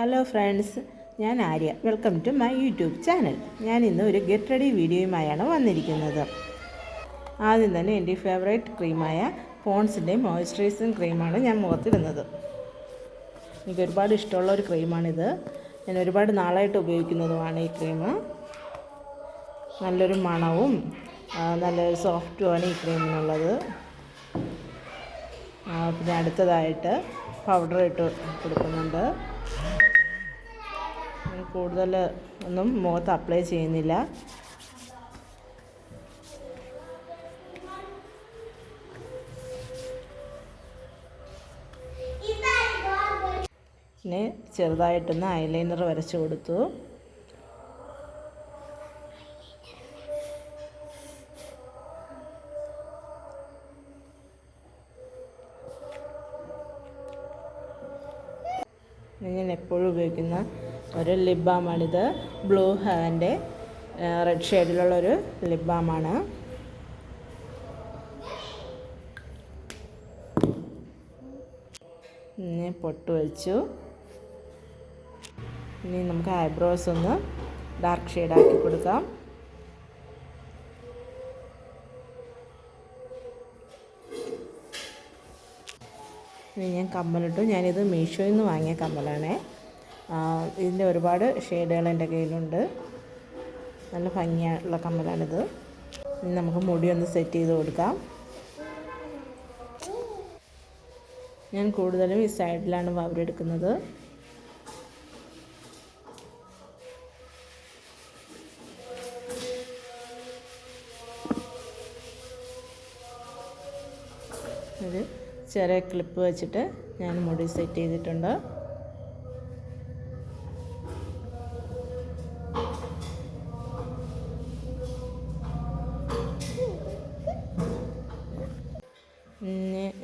Hello friends, ഞാൻ Arya. Welcome to my YouTube channel. ഞാൻ ഇന്ന് ഒരു ഗെറ്റ് റെഡി വീഡിയോയുമായാണ് വന്നിരിക്കുന്നത്. ആദ്യം തന്നെ എൻ്റെ ഫേവറേറ്റ് ക്രീമായ പോൺസിൻ്റെ മോയ്സ്ചറൈസിങ് ക്രീമാണ് ഞാൻ മുഖത്തിടുന്നത്. എനിക്ക് ഒരുപാട് ഇഷ്ടമുള്ള ഒരു ക്രീമാണിത്. ഞാൻ ഒരുപാട് നാളായിട്ട് ഉപയോഗിക്കുന്നതുമാണ് ഈ ക്രീം. നല്ലൊരു മണവും നല്ലൊരു സോഫ്റ്റുമാണ് ഈ ക്രീമിനുള്ളത്. പിന്നെ അടുത്തതായിട്ട് പൗഡർ ഇട്ട് കൊടുക്കുന്നുണ്ട്. കൂടുതൽ ഒന്നും മുഖത്ത് അപ്ലൈ ചെയ്യുന്നില്ല. പിന്നെ ചെറുതായിട്ടൊന്ന് ഐലൈനർ വരച്ചു കൊടുത്തു. ഞാൻ എപ്പോഴും ഉപയോഗിക്കുന്ന ഒരു ലിപ് ബാമാണിത്. ബ്ലൂ ഹെവൻ്റെ റെഡ് ഷെയ്ഡിലുള്ളൊരു ലിപ് ബാമാണ്. ഇനി പൊട്ട് വെച്ചു. ഇനി നമുക്ക് ഐബ്രോസ് ഒന്ന് ഡാർക്ക് ഷെയ്ഡാക്കി കൊടുക്കാം. ഇനി ഞാൻ കമ്മലിട്ടു. ഞാനിത് മീഷോയിൽ നിന്ന് വാങ്ങിയ കമ്മലാണേ. ഇതിൻ്റെ ഒരുപാട് ഷെയ്ഡുകൾ എൻ്റെ കയ്യിലുണ്ട്. നല്ല ഭംഗിയുള്ള കമ്മലാണിത്. ഇനി നമുക്ക് മുടി ഒന്ന് സെറ്റ് ചെയ്ത് കൊടുക്കാം. ഞാൻ കൂടുതലും ഈ സൈഡിലാണ് വവരെടുക്കുന്നത്. ഒരു ചെറിയ ക്ലിപ്പ് വെച്ചിട്ട് ഞാൻ മുടി സെറ്റ് ചെയ്തിട്ടുണ്ട്.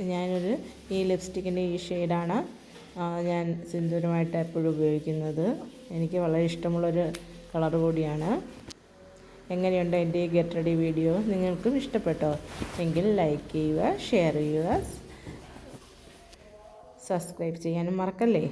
ഞാനൊരു ഈ ലിപ്സ്റ്റിക്കിൻ്റെ ഈ ഷെയ്ഡാണ് ഞാൻ സിന്ദൂരമായിട്ട് എപ്പോഴും ഉപയോഗിക്കുന്നത്. എനിക്ക് വളരെ ഇഷ്ടമുള്ളൊരു കളർ കൂടിയാണ്. എങ്ങനെയുണ്ട് എൻ്റെ ഈ ഗെറ്റ് റെഡി വീഡിയോ? നിങ്ങൾക്കും ഇഷ്ടപ്പെട്ടോ? എങ്കിൽ ലൈക്ക് ചെയ്യുക, ഷെയർ ചെയ്യുക, സബ്സ്ക്രൈബ് ചെയ്യാനും മറക്കല്ലേ.